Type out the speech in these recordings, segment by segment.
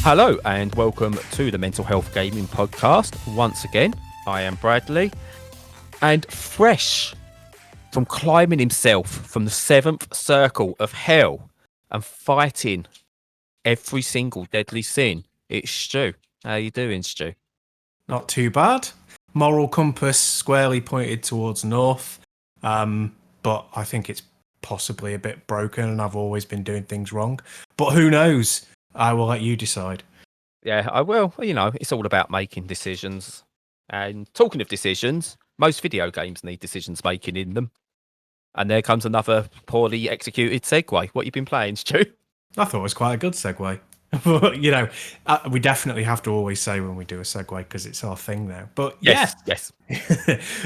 Hello and welcome to the Mental Health Gaming Podcast. Once again, I am Bradley, and fresh from climbing himself from the seventh circle of hell and fighting every single deadly sin, it's Stu. How you doing, Stu? Not too bad. Moral compass squarely pointed towards north, but I think it's possibly a bit broken and I've always been doing things wrong. But who knows? I will let you decide. Yeah, I will. You know, it's all about making decisions. And talking of decisions, most video games need decisions making in them. And there comes another poorly executed segue. What you been playing, Stu? I thought it was quite a good segue. We definitely have to always say when we do a segue because it's our thing now. But yes.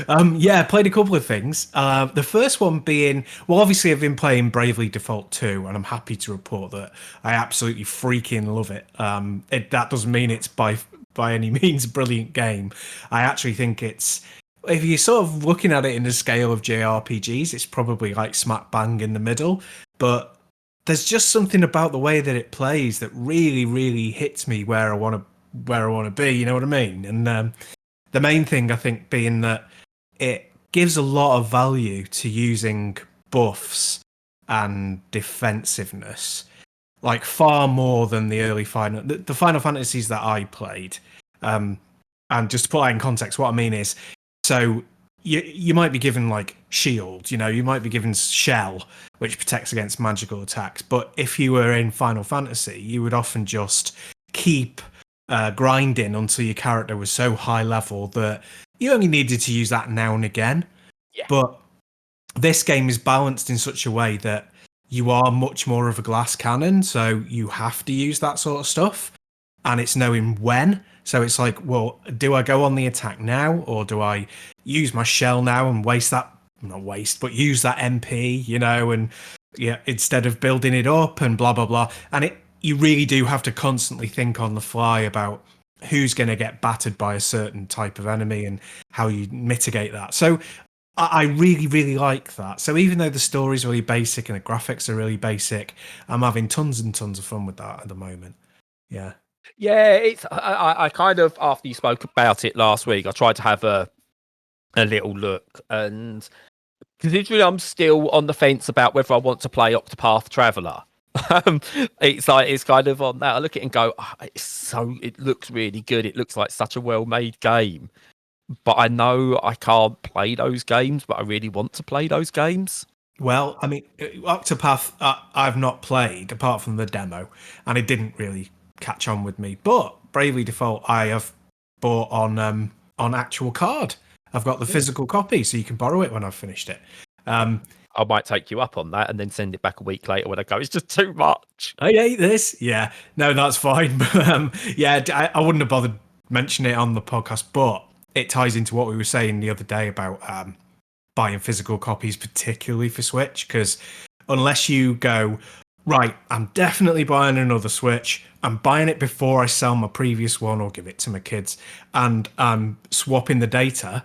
I played a couple of things. The first one being, well, obviously I've been playing Bravely Default 2, and I'm happy to report that I absolutely freaking love it. That doesn't mean it's by any means a brilliant game. I actually think it's, if you're sort of looking at it in the scale of JRPGs, it's probably like smack bang in the middle. But there's just something about the way that it plays that really, really hits me where I want to be. You know what I mean? And the main thing I think being that it gives a lot of value to using buffs and defensiveness, like far more than the early the Final Fantasies that I played. And just to put that in context, what I mean is, so you might be given like shield, you might be given shell, which protects against magical attacks. But if you were in Final Fantasy, you would often just keep grinding until your character was so high level that you only needed to use that now and again. Yeah. But this game is balanced in such a way that you are much more of a glass cannon, so you have to use that sort of stuff, and it's knowing when. So it's like, well, do I go on the attack now, or do I use my shell now and use that MP, and instead of building it up and blah, blah, blah. And you really do have to constantly think on the fly about who's going to get battered by a certain type of enemy and how you mitigate that. So I really, really like that. So even though the story's really basic and the graphics are really basic, I'm having tons and tons of fun with that at the moment. Yeah. Yeah, it's I kind of, after you spoke about it last week, I tried to have a little look, and considering I'm still on the fence about whether I want to play Octopath Traveler, it's kind of on that. I look at it and go, it looks really good. It looks like such a well-made game, but I know I can't play those games, but I really want to play those games. Well, I mean, Octopath, I've not played apart from the demo, and it didn't really catch on with me. But Bravely Default, I have bought on actual card. I've got the physical copy, so you can borrow it when I've finished it. I might take you up on that and then send it back a week later when I go, it's just too much. I hate this. Yeah, no, that's fine. I wouldn't have bothered mentioning it on the podcast, but it ties into what we were saying the other day about buying physical copies, particularly for Switch, because unless you go, right, I'm definitely buying another Switch, I'm buying it before I sell my previous one or give it to my kids, and I'm swapping the data,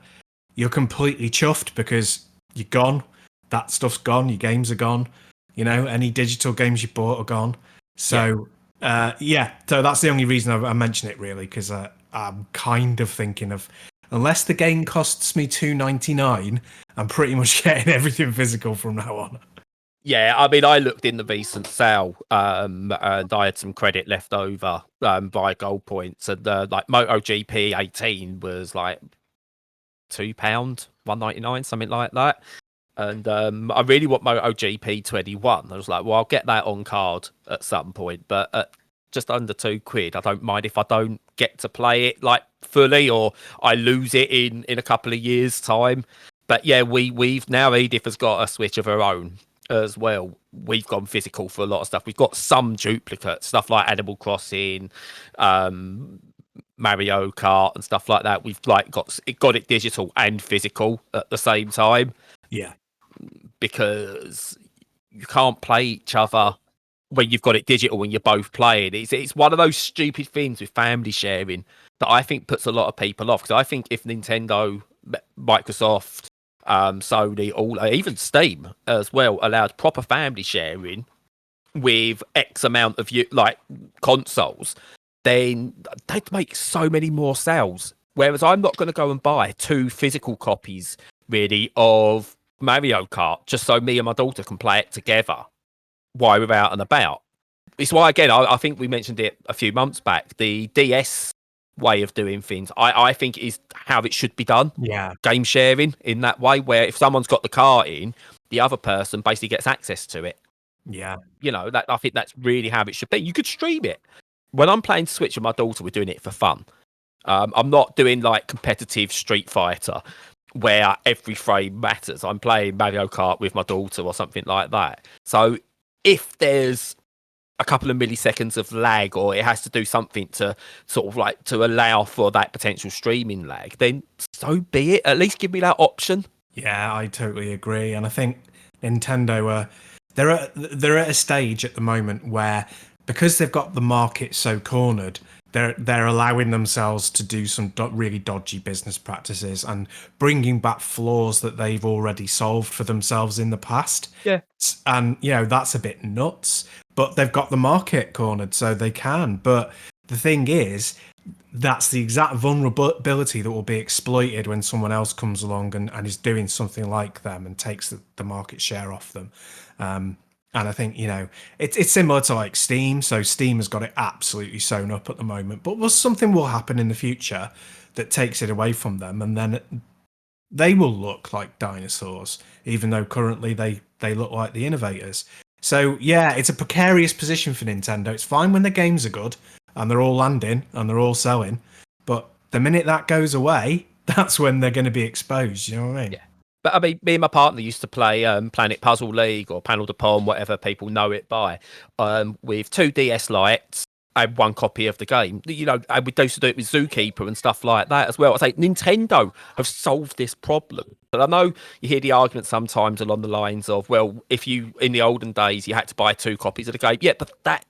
you're completely chuffed because you're gone. That stuff's gone. Your games are gone. Any digital games you bought are gone. So, so that's the only reason I mention it, really, because I'm kind of thinking of, unless the game costs me $2.99, I'm pretty much getting everything physical from now on. Yeah, I mean, I looked in the recent sale, and I had some credit left over by gold points, and like MotoGP 18 was like £2, $1.99, something like that. And I really want MotoGP 21. I was like, well, I'll get that on card at some point, but at just under £2, I don't mind if I don't get to play it like fully, or I lose it in a couple of years' time. But yeah, we've now, Edith has got a Switch of her own as well. We've gone physical for a lot of stuff. We've got some duplicate stuff like Animal Crossing, Mario Kart and stuff like that. We've like got it digital and physical at the same time. Yeah, because you can't play each other when you've got it digital when you're both playing. It's one of those stupid things with family sharing that I think puts a lot of people off, because I think if Nintendo, Microsoft, Sony, even Steam as well, allowed proper family sharing with X amount of consoles, then they'd make so many more sales. Whereas I'm not going to go and buy 2 physical copies, really, of Mario Kart just so me and my daughter can play it together while we're out and about. It's why, again, I think we mentioned it a few months back. The DS way of doing things, I think, is how it should be done. Yeah. Game sharing in that way, where if someone's got the car in, the other person basically gets access to it. Yeah. You know, that I think that's really how it should be. You could stream it. When I'm playing Switch with my daughter, we're doing it for fun. I'm not doing like competitive Street Fighter where every frame matters. I'm playing Mario Kart with my daughter or something like that. So if there's a couple of milliseconds of lag, or it has to do something to sort of like to allow for that potential streaming lag, then so be it. At least give me that option. Yeah, I totally agree. And I think Nintendo they're at a stage at the moment where, because they've got the market so cornered, they're allowing themselves to do some really dodgy business practices and bringing back flaws that they've already solved for themselves in the past. Yeah. And, you know, that's a bit nuts, but they've got the market cornered, so they can. But the thing is, that's the exact vulnerability that will be exploited when someone else comes along and is doing something like them and takes the market share off them. And I think, you know, it's similar to like Steam. So Steam has got it absolutely sewn up at the moment, but something will happen in the future that takes it away from them, and then they will look like dinosaurs, even though currently they look like the innovators. So yeah, it's a precarious position for Nintendo. It's fine when the games are good and they're all landing and they're all selling, but the minute that goes away, that's when they're going to be exposed. You know what I mean? Yeah. But I mean, me and my partner used to play Planet Puzzle League or Panel de Pom, whatever people know it by, with 2 DS Lites and 1 copy of the game. You know, and we used to do it with Zookeeper and stuff like that as well. I say Nintendo have solved this problem. But I know you hear the argument sometimes along the lines of, well, if you, in the olden days, you had to buy 2 copies of the game. Yeah, but that,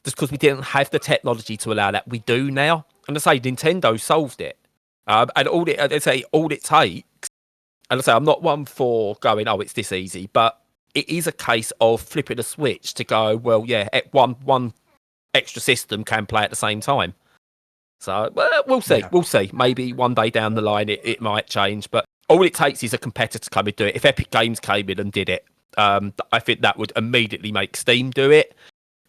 just because we didn't have the technology to allow that, we do now. And I say Nintendo solved it. And all it takes, and I say, I'm not one for going, oh, it's this easy, but it is a case of flipping a switch to go, well, yeah, one extra system can play at the same time. So we'll see. Yeah. We'll see. Maybe one day down the line it might change, but all it takes is a competitor to come and do it. If Epic Games came in and did it, I think that would immediately make Steam do it.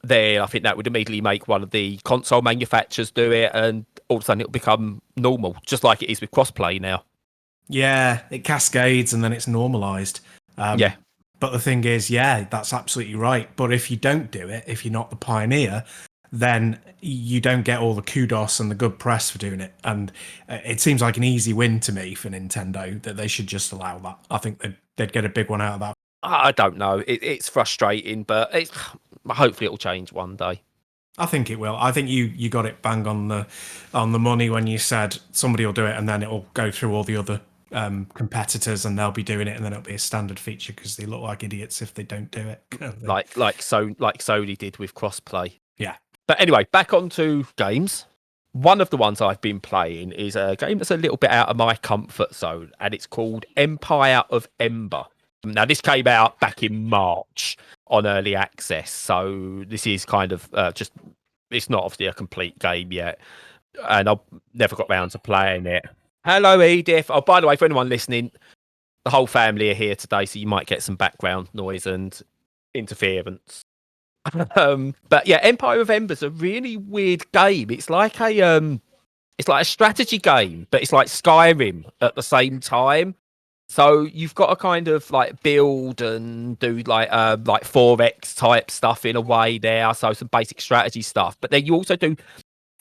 Then I think that would immediately make one of the console manufacturers do it, and all of a sudden it'll become normal, just like it is with crossplay now. Yeah, it cascades and then it's normalized. Yeah. But the thing is, yeah, that's absolutely right. But if you don't do it, if you're not the pioneer, then you don't get all the kudos and the good press for doing it. And it seems like an easy win to me for Nintendo that they should just allow that. I think they'd get a big one out of that. I don't know. It's frustrating, but hopefully it'll change one day. I think it will. I think you got it bang on the money when you said somebody will do it and then it'll go through all the other competitors and they'll be doing it, and then it'll be a standard feature because they look like idiots if they don't do it. like Sony did with crossplay. Yeah. But anyway, back onto games. One of the ones I've been playing is a game that's a little bit out of my comfort zone, and it's called Empire of Ember. Now, this came out back in March on early access, so this is kind of it's not obviously a complete game yet, and I've never got round to playing it. Hello, Edith. Oh, by the way, for anyone listening, the whole family are here today, so you might get some background noise and interference. But yeah, Empire of Ember is a really weird game. It's like a strategy game, but it's like Skyrim at the same time. So you've got to kind of like build and do like Vorpx type stuff in a way there. So some basic strategy stuff, but then you also do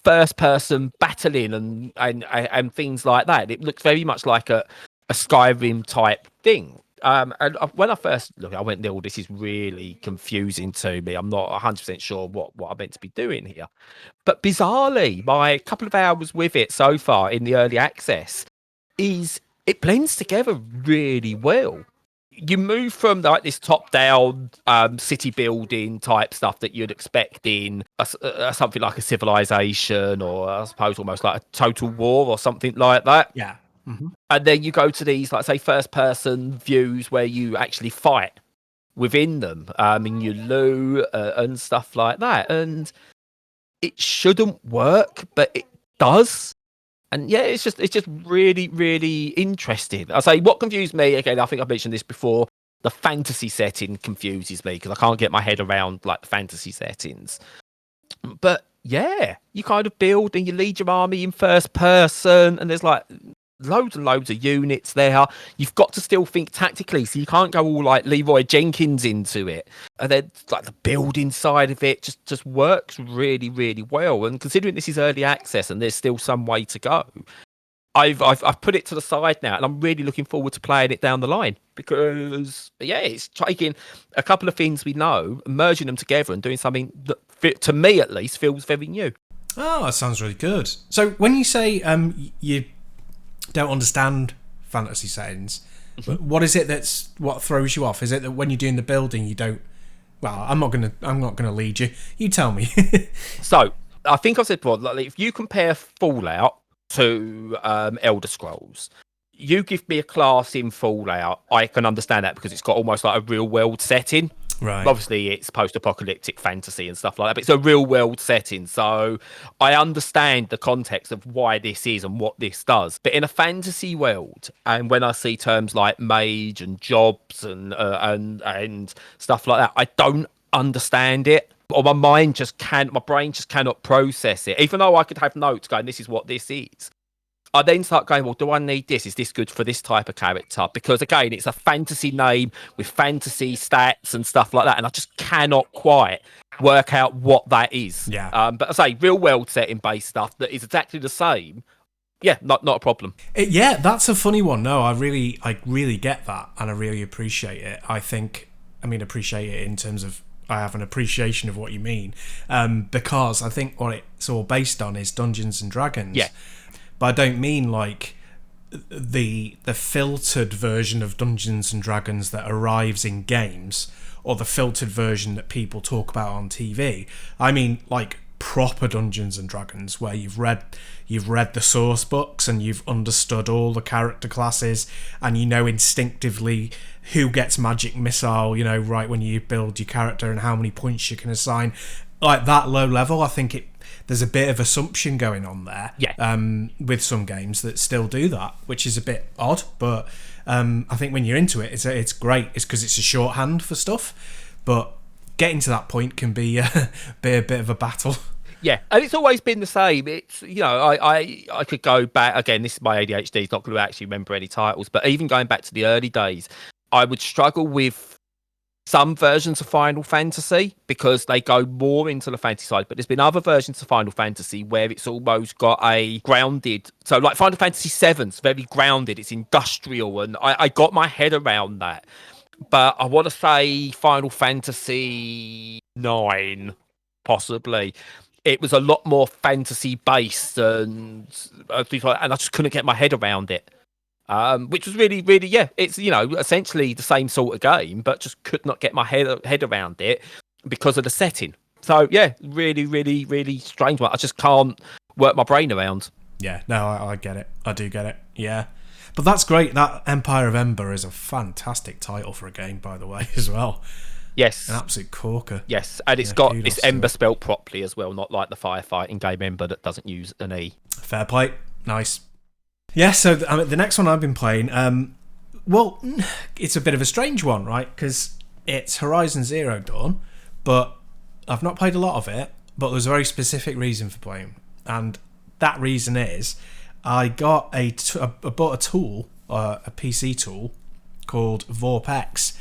first person battling and things like that. It looks very much like a Skyrim type thing. And when I first looked, I went, "Oh, this is really confusing to me. I'm not 100% sure what I'm meant to be doing here." But bizarrely, my couple of hours with it so far in the early access is it blends together really well. You move from like this top-down city building type stuff that you'd expect in something like a Civilization, or I suppose almost like a Total War or something like that. Yeah. Mm-hmm. And then you go to these, like, say, first-person views where you actually fight within them, and you loot and stuff like that. And it shouldn't work, but it does. And yeah, it's just really, really interesting. I say what confused me again. I think I've mentioned this before. The fantasy setting confuses me because I can't get my head around like the fantasy settings. But yeah, you kind of build and you lead your army in first person, and there's like loads and loads of units there. You've got to still think tactically, so you can't go all like Leroy Jenkins into it. And then like the building side of it just works really, really well. And considering this is early access and there's still some way to go, I've put it to the side now, and I'm really looking forward to playing it down the line because yeah, it's taking a couple of things we know, merging them together, and doing something that, to me at least, feels very new. Oh, that sounds really good. So when you say you don't understand fantasy settings, what is it what throws you off? Is it that when you're doing the building, you don't? Well, I'm not gonna lead you. You tell me. So I think I've said before, like, if you compare Fallout to Elder Scrolls, you give me a class in Fallout, I can understand that because it's got almost like a real world setting. Right. Obviously, it's post-apocalyptic fantasy and stuff like that, but it's a real world setting, so I understand the context of why this is and what this does. But in a fantasy world, and when I see terms like mage and jobs and stuff like that, I don't understand it. Or my brain just cannot process it. Even though I could have notes going, this is what this is. I then start going, well, do I need this? Is this good for this type of character? Because again, it's a fantasy name with fantasy stats and stuff like that, and I just cannot quite work out what that is. Yeah. But I say real world setting based stuff that is exactly the same. Yeah, not a problem. Yeah, that's a funny one. No, I really get that, and I really appreciate it. Appreciate it in terms of I have an appreciation of what you mean, because I think what it's all based on is Dungeons and Dragons. Yeah. But I don't mean like the filtered version of Dungeons and Dragons that arrives in games, or the filtered version that people talk about on TV. I mean like proper Dungeons and Dragons where you've read the source books and you've understood all the character classes and you know instinctively who gets magic missile, right when you build your character and how many points you can assign. Like that low level, I think there's a bit of assumption going on there. Yeah. With some games that still do that, which is a bit odd, but I think when you're into it, it's great. It's because it's a shorthand for stuff, but getting to that point can be a bit of a battle. Yeah, and it's always been the same. It's I could go back again. This is my ADHD. It's not going to actually remember any titles, but even going back to the early days, I would struggle with some versions of Final Fantasy because they go more into the fantasy side. But there's been other versions of Final Fantasy where it's almost got a grounded. So like Final Fantasy VII's very grounded. It's industrial, and I got my head around that. But I want to say Final Fantasy IX, possibly. It was a lot more fantasy based and I just couldn't get my head around it. Which was really, really, yeah, it's, essentially the same sort of game, but just could not get my head around it because of the setting. So, yeah, really, really, really strange one. I just can't work my brain around. Yeah, no, I get it. I do get it. Yeah. But that's great. That Empire of Ember is a fantastic title for a game, by the way, as well. Yes. An absolute corker. Yes, and it's Ember spelled properly as well, not like the firefighting game Ember that doesn't use an E. Fair play. Nice. Yeah, so the next one I've been playing, well, it's a bit of a strange one, right? Because it's Horizon Zero Dawn, but I've not played a lot of it, but there's a very specific reason for playing. And that reason is I got I bought a tool, a PC tool, called Vorpx,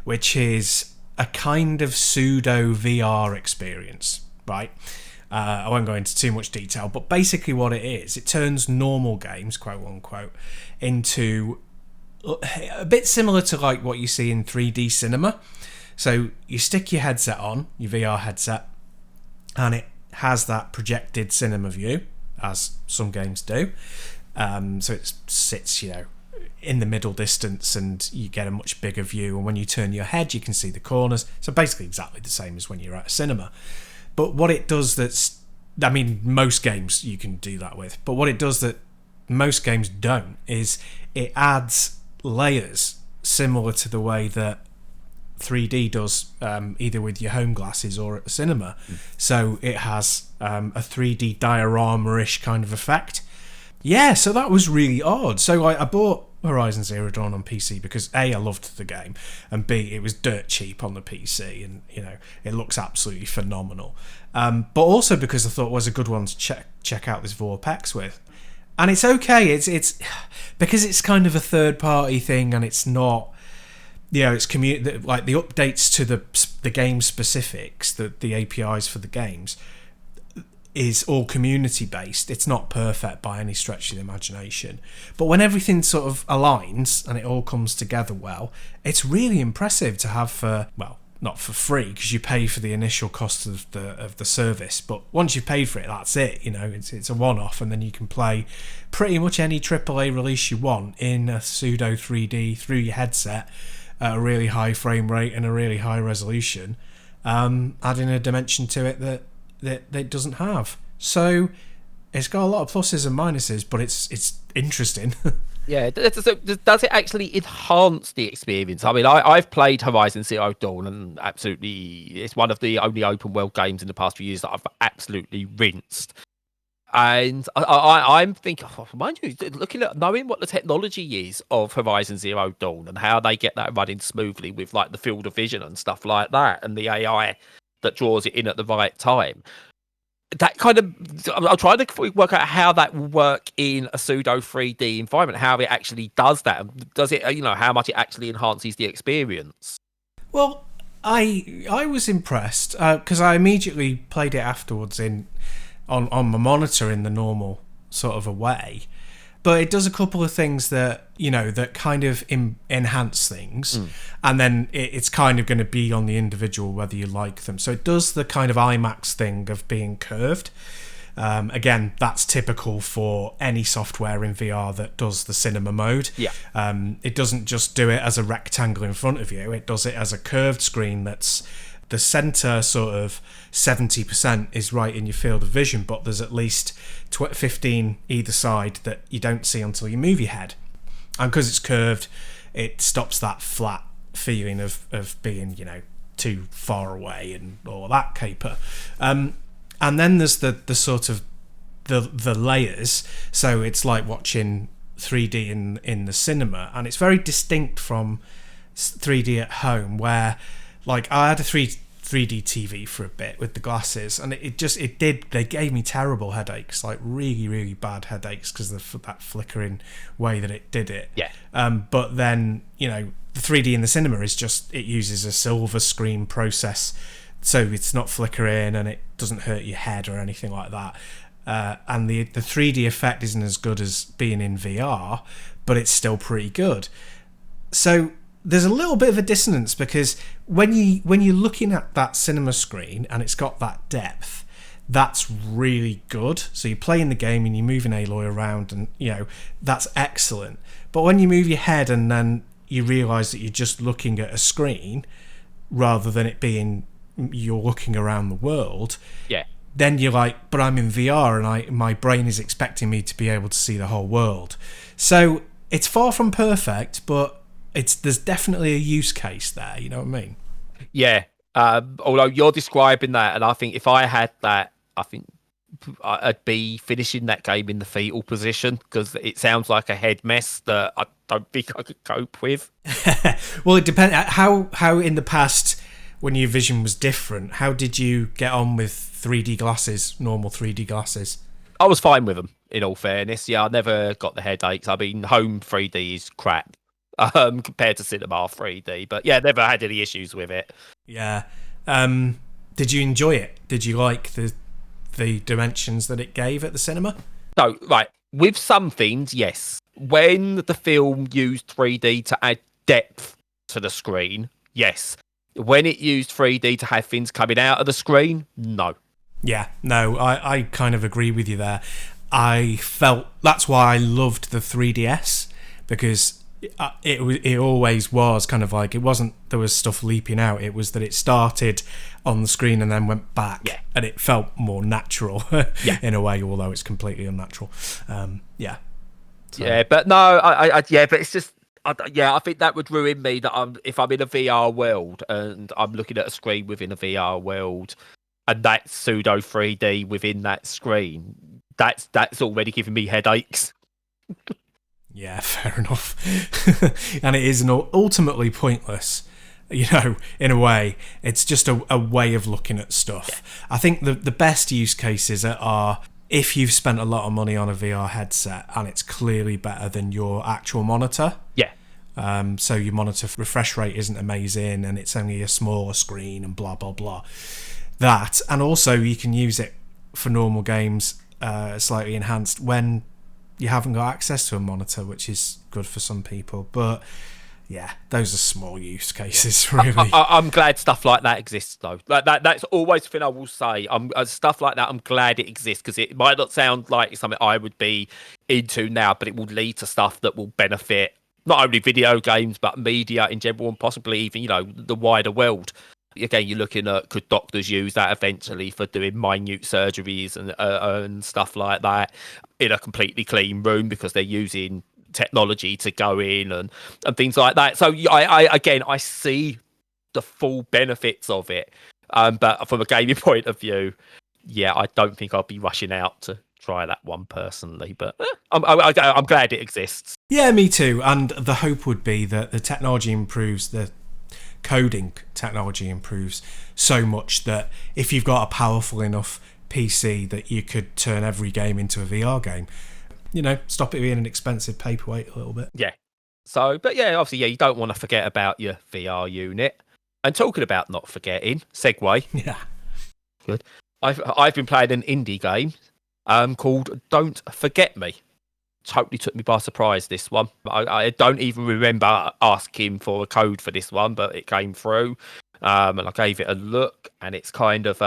which is a kind of pseudo-VR experience, right? I won't go into too much detail, but basically what it is, it turns normal games, quote unquote, into a bit similar to like what you see in 3D cinema. So you stick your headset on, your VR headset, and it has that projected cinema view, as some games do. So it sits, in the middle distance and you get a much bigger view, and when you turn your head you can see the corners, so basically exactly the same as when you're at a cinema. But what it does most games you can do that with, but what it does that most games don't is it adds layers similar to the way that 3D does, either with your home glasses or at the cinema. So it has a 3D diorama-ish kind of effect. Yeah, so that was really odd. So I bought Horizon Zero Dawn on PC because A, I loved the game, and B, it was dirt cheap on the PC, and it looks absolutely phenomenal. But also because I thought it was a good one to check out this Vorpx with. And it's okay. It's because it's kind of a third party thing, and it's not. It's like the updates to the game specifics, the APIs for the games, is all community based. It's not perfect by any stretch of the imagination, but when everything sort of aligns and it all comes together well, it's really impressive to have not for free, because you pay for the initial cost of the service, but once you've paid for it, that's it. It's a one-off, and then you can play pretty much any AAA release you want in a pseudo 3D through your headset at a really high frame rate and a really high resolution, adding a dimension to it that it doesn't have. So it's got a lot of pluses and minuses, but it's interesting. Yeah, does it actually enhance the experience? I mean, I've played Horizon Zero Dawn, and absolutely, it's one of the only open world games in the past few years that I've absolutely rinsed. And I'm thinking, mind you, knowing what the technology is of Horizon Zero Dawn and how they get that running smoothly with like the field of vision and stuff like that, and the AI that draws it in at the right time. That kind of, I'll try to work out how that will work in a pseudo 3D environment, how it actually does that. Does it, how much it actually enhances the experience? Well, I was impressed because I immediately played it afterwards on my monitor in the normal sort of a way. But it does a couple of things that, that kind of enhance things. And then it's kind of going to be on the individual whether you like them. So it does the kind of IMAX thing of being curved. Again, that's typical for any software in VR that does the cinema mode. Yeah. It doesn't just do it as a rectangle in front of you. It does it as a curved screen that's the center sort of 70% is right in your field of vision, but there's at least 15 either side that you don't see until you move your head. And because it's curved, it stops that flat feeling of being, too far away and all that caper. And then there's the sort of the layers. So it's like watching 3D in the cinema, and it's very distinct from 3D at home, where like I had a 3D TV for a bit with the glasses, and they gave me terrible headaches, like really, really bad headaches because of that flickering way that it did it. Yeah. But then, the 3D in the cinema is it uses a silver screen process, so it's not flickering and it doesn't hurt your head or anything like that. And the 3D effect isn't as good as being in VR, but it's still pretty good. So there's a little bit of a dissonance, because when you're looking at that cinema screen and it's got that depth, that's really good. So you're playing the game and you're moving Aloy around, and that's excellent. But when you move your head and then you realise that you're just looking at a screen rather than it being you're looking around the world, yeah, then you're like, but I'm in VR and my brain is expecting me to be able to see the whole world. So it's far from perfect, but there's definitely a use case there, you know what I mean? Yeah. Although you're describing that, and I think if I had that, I think I'd be finishing that game in the fetal position, because it sounds like a head mess that I don't think I could cope with. Well, it depends how in the past, when your vision was different, how did you get on with 3D glasses, normal 3D glasses? I was fine with them, in all fairness. Yeah, I never got the headaches. I mean, home 3D is crap compared to cinema 3D, but yeah, never had any issues with it. Yeah. Did you enjoy it? Did you like the dimensions that it gave at the cinema? So, right, with some things, yes. When the film used 3D to add depth to the screen, yes. When it used 3D to have things coming out of the screen, no. Yeah, no, I kind of agree with you there. I felt that's why I loved the 3DS, because it always was kind of like, it wasn't there was stuff leaping out, it was that it started on the screen and then went back. Yeah. And it felt more natural yeah. in a way, although it's completely unnatural. Yeah. So. Yeah, but no, I but it's just, I think that would ruin me. That if I'm in a VR world and I'm looking at a screen within a VR world, and that's pseudo 3D within that screen, that's already giving me headaches. Yeah, fair enough. And it is ultimately pointless. In a way, it's just a way of looking at stuff. Yeah. I think the best use cases are if you've spent a lot of money on a VR headset and it's clearly better than your actual monitor. Yeah. So your monitor refresh rate isn't amazing and it's only a smaller screen and blah, blah, blah. That, and also you can use it for normal games slightly enhanced when you haven't got access to a monitor, which is good for some people. But yeah, those are small use cases, really. I'm glad stuff like that exists, though. Like that's always the thing I will say. Stuff like that, I'm glad it exists, because it might not sound like something I would be into now, but it will lead to stuff that will benefit not only video games, but media in general, and possibly even, the wider world. Again, you're looking at, could doctors use that eventually for doing minute surgeries and stuff like that in a completely clean room, because they're using technology to go in and things like that. So I see the full benefits of it, but from a gaming point of view, I don't think I'll be rushing out to try that one personally, but I'm glad it exists. Yeah, me too. And the hope would be that the technology improves, the coding technology improves so much that if you've got a powerful enough PC that you could turn every game into a VR game, stop it being an expensive paperweight a little bit. Yeah. So, but obviously, you don't want to forget about your VR unit. And talking about not forgetting, segue. Yeah. Good. I've been playing an indie game called Don't Forget Me. Totally took me by surprise, this one. I don't even remember asking for a code for this one, but it came through. And I gave it a look, and it's kind of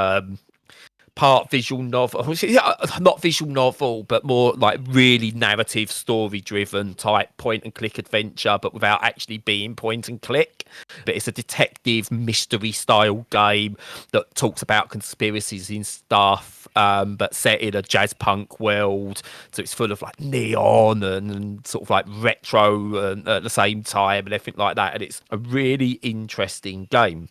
part visual novel, not visual novel, but more like really narrative, story driven type point and click adventure, but without actually being point and click. But it's a detective mystery style game that talks about conspiracies and stuff, but set in a jazz punk world. So it's full of like neon and sort of like retro and at the same time and everything like that. And it's a really interesting game.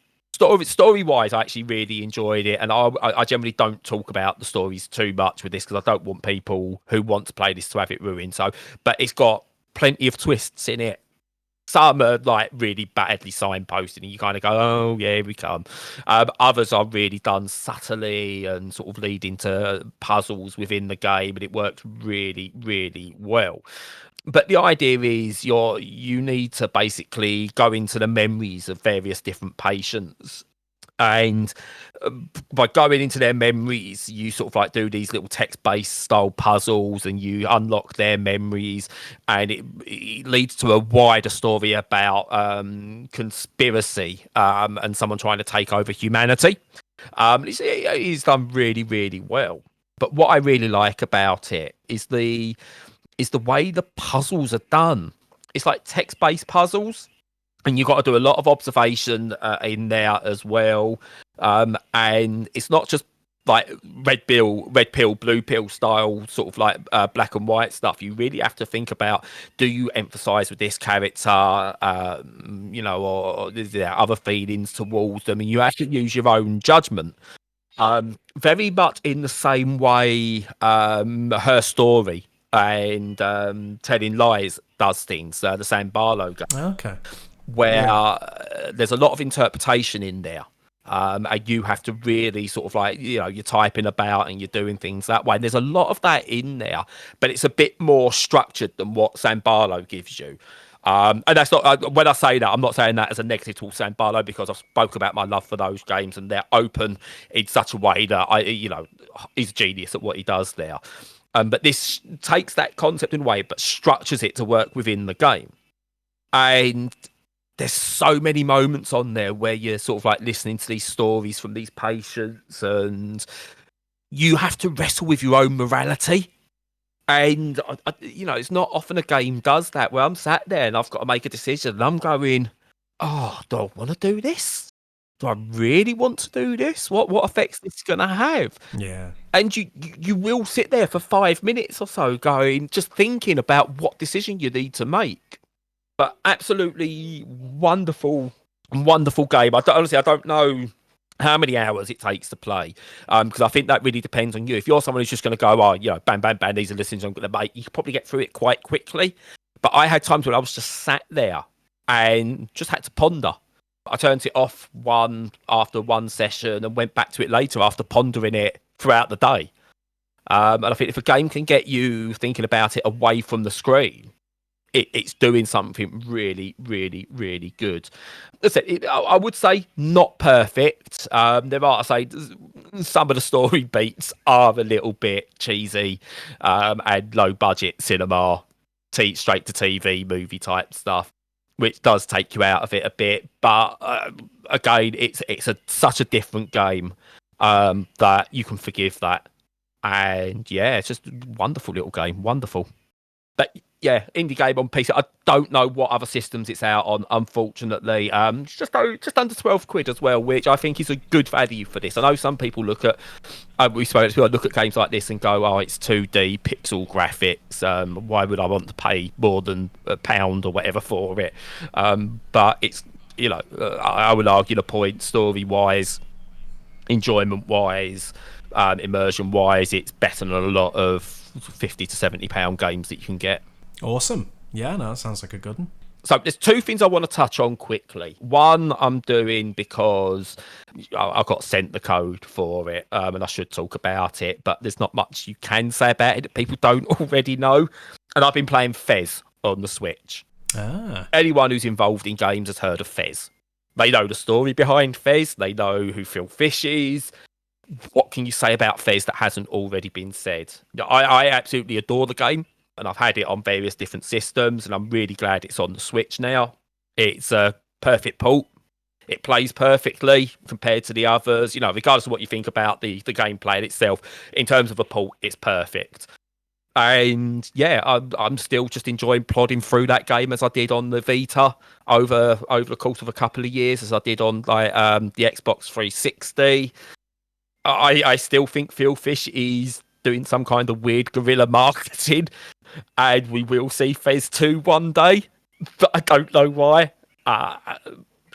Story wise, I actually really enjoyed it, and I generally don't talk about the stories too much with this, because I don't want people who want to play this to have it ruined. So, but it's got plenty of twists in it. Some are like really badly signposted, and you kind of go, "Oh yeah, here we come." Others are really done subtly and sort of leading to puzzles within the game, and it works really, really well. But the idea is you need to basically go into the memories of various different patients, and by going into their memories, you sort of like do these little text-based style puzzles, and you unlock their memories, and it leads to a wider story about conspiracy and someone trying to take over humanity. It's done really, really well. But what I really like about it is the way the puzzles are done. It's like text-based puzzles, and you've got to do a lot of observation in there as well. And it's not just like red pill, blue pill style, sort of like black and white stuff. You really have to think about, do you emphasize with this character, or is there other feelings towards them? And you have to use your own judgment. Very much in the same way Her Story and Telling Lies does things, the Sam Barlow game. Okay. Where there's a lot of interpretation in there. And you have to really sort of like, you're typing about and you're doing things that way. And there's a lot of that in there, but it's a bit more structured than what Sam Barlow gives you. And that's not, when I say that, I'm not saying that as a negative to Sam Barlow, because I've spoke about my love for those games, and they're open in such a way that he's a genius at what he does there. But this takes that concept in a way, but structures it to work within the game. And there's so many moments on there where you're sort of like listening to these stories from these patients, and you have to wrestle with your own morality. And, it's not often a game does that, where I'm sat there and I've got to make a decision, and I'm going, oh, do I want to do this? Do I really want to do this? What effects this is going to have? Yeah. And you will sit there for 5 minutes or so just thinking about what decision you need to make. But absolutely wonderful, wonderful game. Honestly, I don't know how many hours it takes to play, because I think that really depends on you. If you're someone who's just going to go, oh, bam, bam, bam, these are the things I'm going to make, you can probably get through it quite quickly. But I had times when I was just sat there and just had to ponder. I turned it off after one session and went back to it later after pondering it throughout the day. And I think if a game can get you thinking about it away from the screen, it's doing something really, really, really good. I would say not perfect. There are, I say, some of the story beats are a little bit cheesy, and low budget cinema, straight to TV movie type stuff, which does take you out of it a bit. But again, it's such a different game that you can forgive that. And yeah, it's just a wonderful little game, wonderful. But yeah, indie game on PC. I don't know what other systems it's out on, unfortunately. It's just under 12 quid as well, which I think is a good value for this. I know some people look at games like this and go, oh, it's 2D pixel graphics. Why would I want to pay more than £1 or whatever for it? But it's, I would argue the point, story-wise, enjoyment-wise, immersion-wise, it's better than a lot of £50 to £70 games that you can get. Awesome. Yeah, no, that sounds like a good one. So there's two things I want to touch on quickly. One I'm doing because I got sent the code for it, and I should talk about it, but there's not much you can say about it that people don't already know. And I've been playing Fez on the Switch. Anyone who's involved in games has heard of Fez. They know the story behind Fez. They know who Phil Fish is. What can you say about Fez that hasn't already been said? I absolutely adore the game, and I've had it on various different systems, and I'm really glad it's on the Switch now. It's a perfect port. It plays perfectly compared to the others. Regardless of what you think about the gameplay itself, in terms of a port, it's perfect. And yeah, I'm still just enjoying plodding through that game as I did on the Vita over the course of a couple of years, as I did on the Xbox 360. I still think Phil Fish is doing some kind of weird guerrilla marketing, and we will see Fez 2 one day, but I don't know why.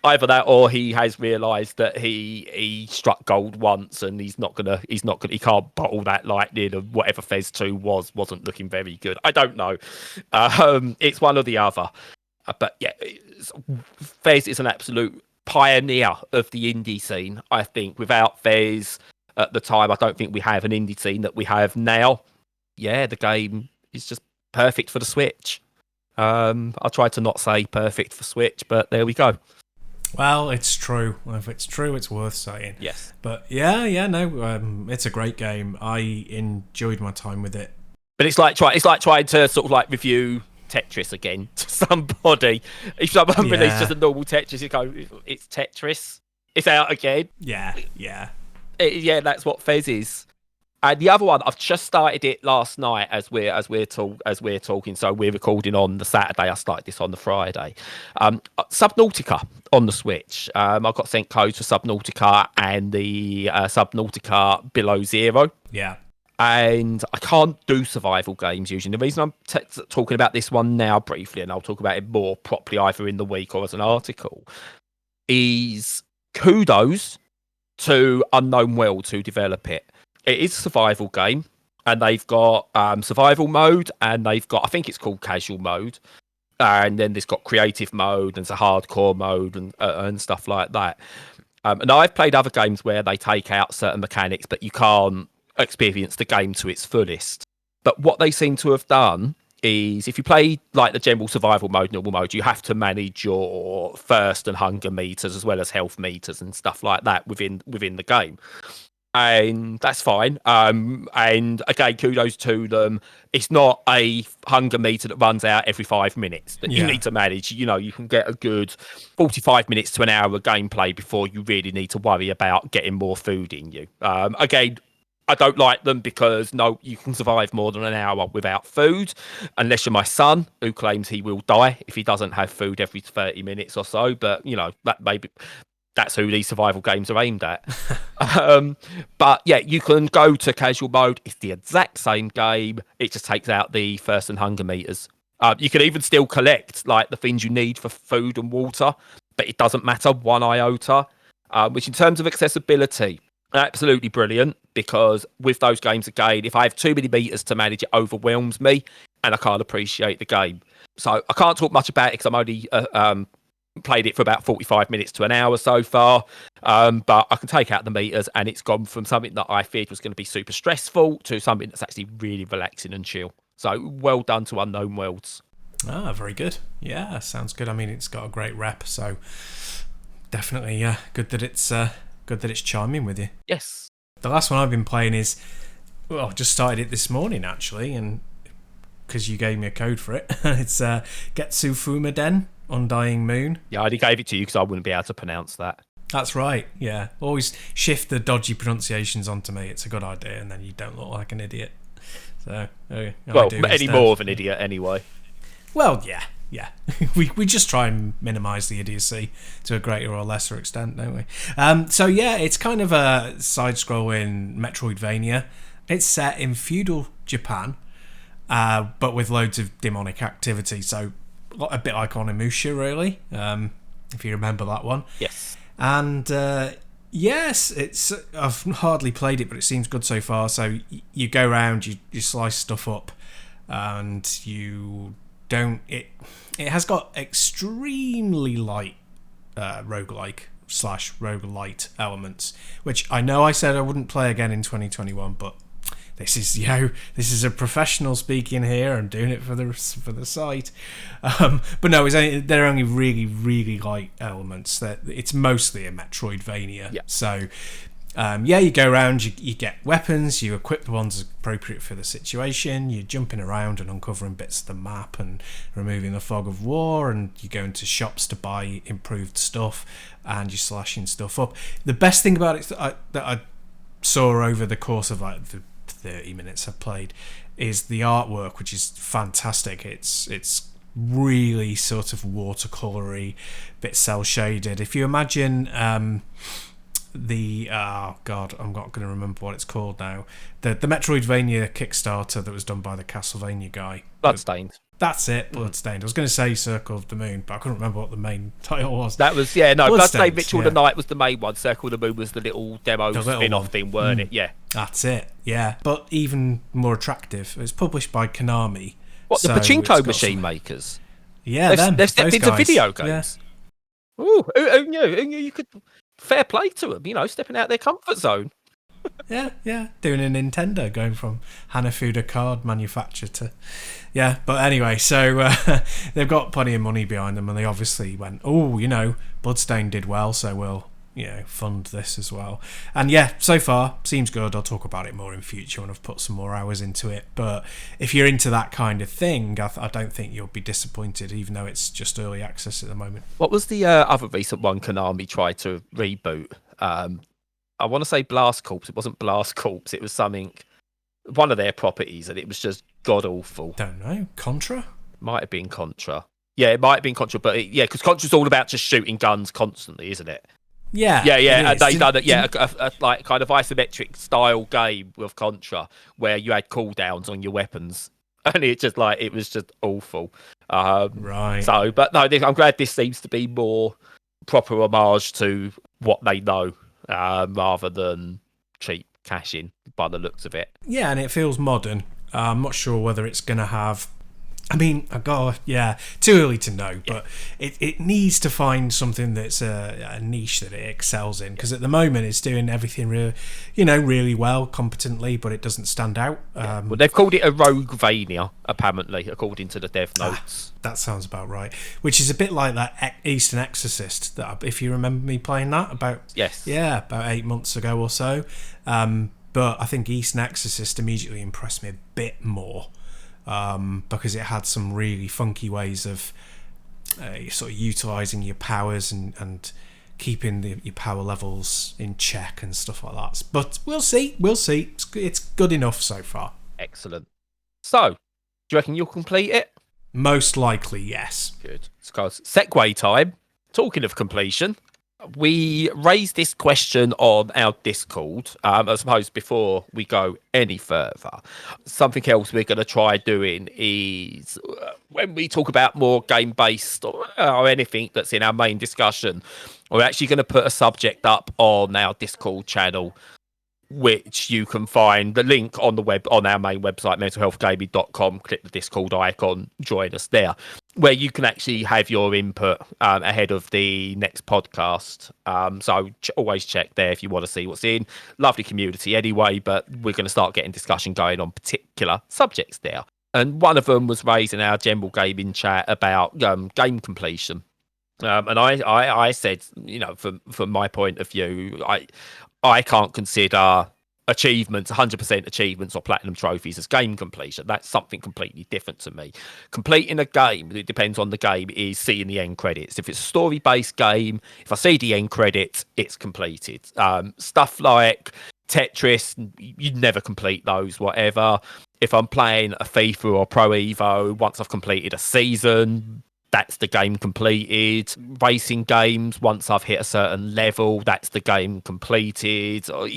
Either that, or he has realised that he struck gold once, and he can't bottle that lightning, and whatever Fez 2 wasn't looking very good. I don't know. It's one or the other. But yeah, Fez is an absolute pioneer of the indie scene. I think without Fez at the time, I don't think we have an indie scene that we have now. Yeah, the game is just perfect for the Switch. I tried to not say perfect for Switch, but there we go. Well, it's true. If it's true, it's worth saying. Yes. But it's a great game. I enjoyed my time with it. But it's like trying to sort of like review Tetris again to somebody. If someone released just a normal Tetris, you go, it's Tetris. It's out again. Yeah. Yeah, that's what Fez is. And the other one, I've just started it last night as we're talking. So we're recording on the Saturday. I started this on the Friday. Subnautica on the Switch. I got sent codes for Subnautica and the Subnautica Below Zero. Yeah. And I can't do survival games usually. The reason I'm talking about this one now briefly, and I'll talk about it more properly either in the week or as an article, is kudos to Unknown Worlds who develop it. It is a survival game, and they've got survival mode, and they've got, I think it's called casual mode, and then there's got creative mode, and it's a hardcore mode, and stuff like that. And I've played other games where they take out certain mechanics, but you can't experience the game to its fullest. But what they seem to have done is, if you play like the general survival mode, normal mode, you have to manage your thirst and hunger meters as well as health meters and stuff like that within the game. And that's fine. And again, kudos to them. It's not a hunger meter that runs out every 5 minutes that you need to manage. You can get a good 45 minutes to an hour of gameplay before you really need to worry about getting more food in you. Again, I don't like them because you can survive more than an hour without food, unless you're my son, who claims he will die if he doesn't have food every 30 minutes or so. But that maybe. That's who these survival games are aimed at. But yeah, you can go to casual mode. It's the exact same game. It just takes out the thirst and hunger meters. You can even still collect like the things you need for food and water, but it doesn't matter one iota. Which in terms of accessibility, absolutely brilliant, because with those games again, if I have too many meters to manage, it overwhelms me and I can't appreciate the game. So I can't talk much about it because I'm only played it for about 45 minutes to an hour so far. But I can take out the meters and it's gone from something that I feared was going to be super stressful to something that's actually really relaxing and chill. So well done to Unknown Worlds. Ah, very good. Yeah, sounds good. I mean, it's got a great rep, so definitely good that it's chiming with you. Yes. The last one I've been playing is, well, I just started it this morning actually, and because you gave me a code for it, it's GetsuFumaDen, Undying Moon. Yeah, I only gave it to you because I wouldn't be able to pronounce that. That's right. Yeah, always shift the dodgy pronunciations onto me. It's a good idea, and then you don't look like an idiot. So, well, any more of an idiot anyway. Well, yeah. we just try and minimise the idiocy to a greater or lesser extent, don't we? So yeah, it's kind of a side-scrolling Metroidvania. It's set in feudal Japan, but with loads of demonic activity. So a bit like Onimusha, really, if you remember that one. Yes. And yes, I've hardly played it, but it seems good so far. So you go around, you slice stuff up, and you don't. It has got extremely light roguelike / roguelite elements, which I know I said I wouldn't play again in 2021, but this is a professional speaking here. I'm doing it for the site, but no, they're only really, really light elements. That it's mostly a Metroidvania. Yeah. So, you go around, you get weapons, you equip the ones appropriate for the situation. You're jumping around and uncovering bits of the map and removing the fog of war, and you go into shops to buy improved stuff, and you're slashing stuff up. The best thing about it that I saw over the course of like the 30 minutes I've played is the artwork, which is fantastic. It's really sort of watercolory, bit cel shaded. If you imagine I'm not going to remember what it's called now. The Metroidvania Kickstarter that was done by the Castlevania guy. Bloodstained. That's it, Bloodstained. I was going to say Circle of the Moon, but I couldn't remember what the main title was. That was, Bloodstained Ritual of the Night was the main one. Circle of the Moon was the little demo spin-off thing, weren't it? Yeah. That's it, yeah. But even more attractive, it's published by Konami. What, the pachinko machine makers? Yeah, they've stepped into guys. video games. Yeah. Ooh, you could... Fair play to them, stepping out their comfort zone. Yeah, doing a Nintendo, going from Hanafuda card manufacturer to... Yeah, but anyway, so they've got plenty of money behind them, and they obviously went, Bloodstained did well, so we'll, fund this as well. And yeah, so far, seems good. I'll talk about it more in future when I've put some more hours into it. But if you're into that kind of thing, I don't think you'll be disappointed, even though it's just early access at the moment. What was the other recent one Konami tried to reboot? I want to say Blast Corps. It wasn't Blast Corps. It was one of their properties, and it was just god-awful. Don't know. Contra? Might have been Contra. Yeah, it might have been Contra, but because Contra's all about just shooting guns constantly, isn't it? Yeah. And they done it. Yeah, a like kind of isometric style game with Contra where you had cooldowns on your weapons, and it was just awful. Right. So, but no, I'm glad this seems to be more proper homage to what they know, rather than cheap cash in by the looks of it. Yeah, and it feels modern. I'm not sure whether it's going to have... too early to know, but it needs to find something that's a niche that it excels in, because at the moment it's doing everything really well, competently, but it doesn't stand out. Well, they've called it a Roguevania, apparently, according to the dev notes. That sounds about right. Which is a bit like that Eastern Exorcist, that if you remember me playing that about 8 months ago or so. But I think Eastern Exorcist immediately impressed me a bit more. Because it had some really funky ways of sort of utilising your powers and keeping your power levels in check and stuff like that. But we'll see. It's good enough so far. Excellent. So, do you reckon you'll complete it? Most likely, yes. Good. It's segue time. Talking of completion, We raised this question on our Discord. I suppose before we go any further, something else we're going to try doing is when we talk about more game-based or anything that's in our main discussion, we're actually going to put a subject up on our Discord channel, which you can find the link on the web on our main website, mentalhealthgaming.com. Click the Discord icon, join us there, where you can actually have your input ahead of the next podcast. So always check there if you want to see what's in. Lovely community anyway, but we're going to start getting discussion going on particular subjects there. And one of them was raised in our general gaming chat about game completion. And I said, from my point of view, I can't consider achievements, 100% achievements or platinum trophies as game completion. That's something completely different to me. Completing a game, it depends on the game, is seeing the end credits. If it's a story-based game, if I see the end credits, it's completed. Stuff like Tetris, you'd never complete those, whatever. If I'm playing a FIFA or Pro Evo, once I've completed a season, that's the game completed. Racing games, once I've hit a certain level, that's the game completed. Or,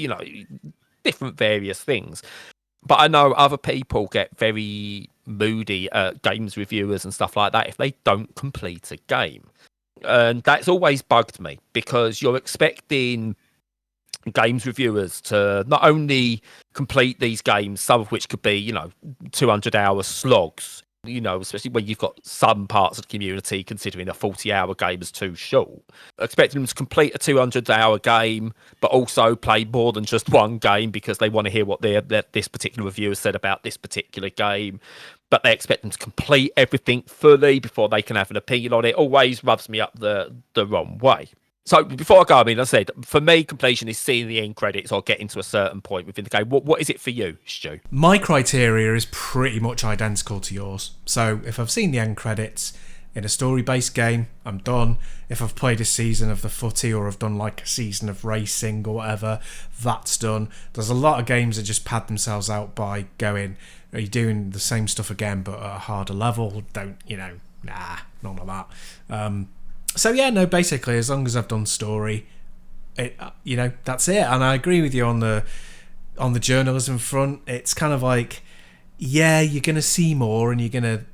different various things. But I know other people get very moody at games reviewers and stuff like that if they don't complete a game. And that's always bugged me, because you're expecting games reviewers to not only complete these games, some of which could be, 200-hour slogs, especially when you've got some parts of the community considering a 40-hour game is too short. Expecting them to complete a 200-hour game, but also play more than just one game because they want to hear what this particular reviewer said about this particular game. But they expect them to complete everything fully before they can have an opinion on it. Always rubs me up the wrong way. So before I go, I said, for me, completion is seeing the end credits or getting to a certain point within the game. What is it for you, Stu? My criteria is pretty much identical to yours. So if I've seen the end credits in a story-based game, I'm done. If I've played a season of the footy or I've done like a season of racing or whatever, that's done. There's a lot of games that just pad themselves out by going, are you doing the same stuff again but at a harder level? Don't, none of that. So yeah, no, basically, as long as I've done story, that's it. And I agree with you on the journalism front. It's kind of like, yeah, you're going to see more and you're going to,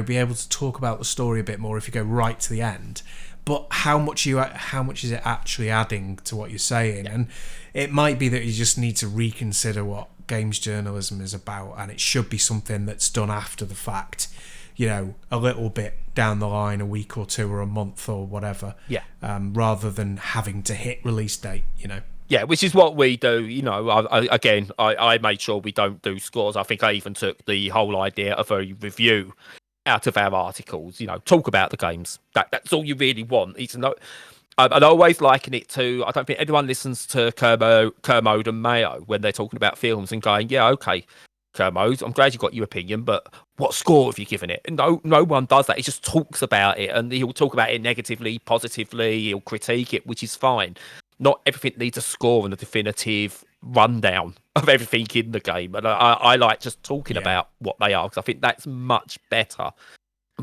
be able to talk about the story a bit more if you go right to the end. But how much is it actually adding to what you're saying? Yeah. And it might be that you just need to reconsider what games journalism is about, and it should be something that's done after the fact. A little bit down the line, a week or two or a month or whatever. Yeah. Rather than having to hit release date, Yeah, which is what we do. I made sure we don't do scores. I think I even took the whole idea of a review out of our articles. Talk about the games. That's all you really want. I'd always liken it to, I don't think anyone listens to Kermode and Mayo when they're talking about films and going, yeah, okay, Kermode, I'm glad you got your opinion, but what score have you given it? And no one does that. He just talks about it, and he'll talk about it negatively, positively, he'll critique it, which is fine. Not everything needs a score and a definitive rundown of everything in the game. And I like just talking about what they are, because I think that's much better.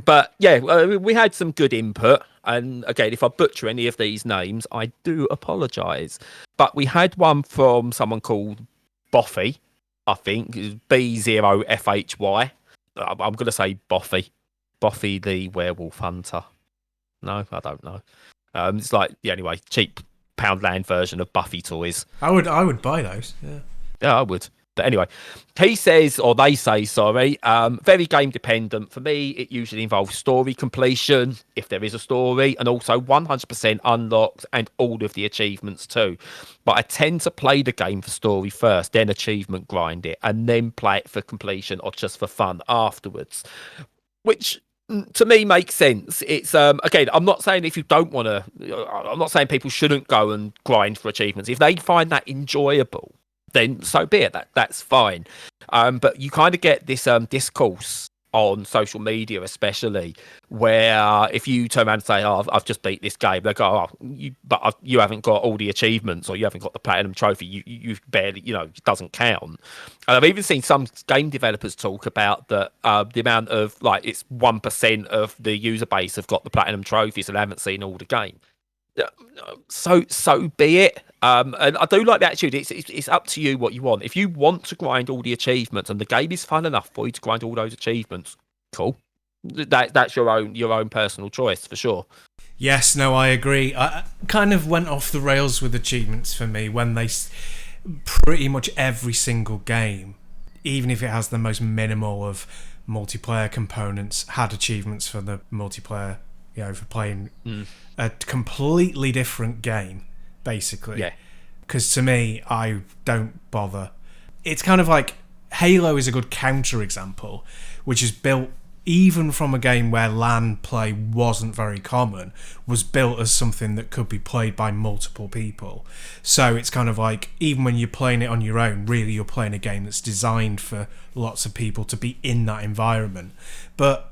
But yeah, we had some good input. And again, if I butcher any of these names, I do apologise. But we had one from someone called Boffy, I think, B0FHY. I'm going to say Boffy. Boffy the Werewolf Hunter. No, I don't know. It's like, anyway, cheap Poundland version of Buffy toys. I would buy those, yeah. Yeah, I would. But anyway, he says, or they say, sorry, very game dependent. For me, it usually involves story completion, if there is a story, and also 100% unlocked and all of the achievements too. But I tend to play the game for story first, then achievement grind it, and then play it for completion or just for fun afterwards. Which to me makes sense. It's again, I'm not saying if you don't want to, I'm not saying people shouldn't go and grind for achievements. If they find that enjoyable, then so be it. That's fine. But you kind of get this discourse on social media, especially, where if you turn around and say, "Oh, I've just beat this game," they go, "Oh, you haven't got all the achievements, or you haven't got the platinum trophy. You barely, it doesn't count." And I've even seen some game developers talk about that the amount of it's 1% of the user base have got the platinum trophies and haven't seen all the game. Yeah, so be it. And I do like the attitude. It's up to you what you want. If you want to grind all the achievements, and the game is fun enough for you to grind all those achievements, cool. That's your own personal choice for sure. Yes, no, I agree. I kind of went off the rails with achievements for me when pretty much every single game, even if it has the most minimal of multiplayer components, had achievements for the multiplayer, for playing a completely different game, basically. Yeah. Because to me, I don't bother. It's kind of like Halo is a good counterexample, which is built even from a game where LAN play wasn't very common, was built as something that could be played by multiple people. So it's kind of like, even when you're playing it on your own, really you're playing a game that's designed for lots of people to be in that environment. But,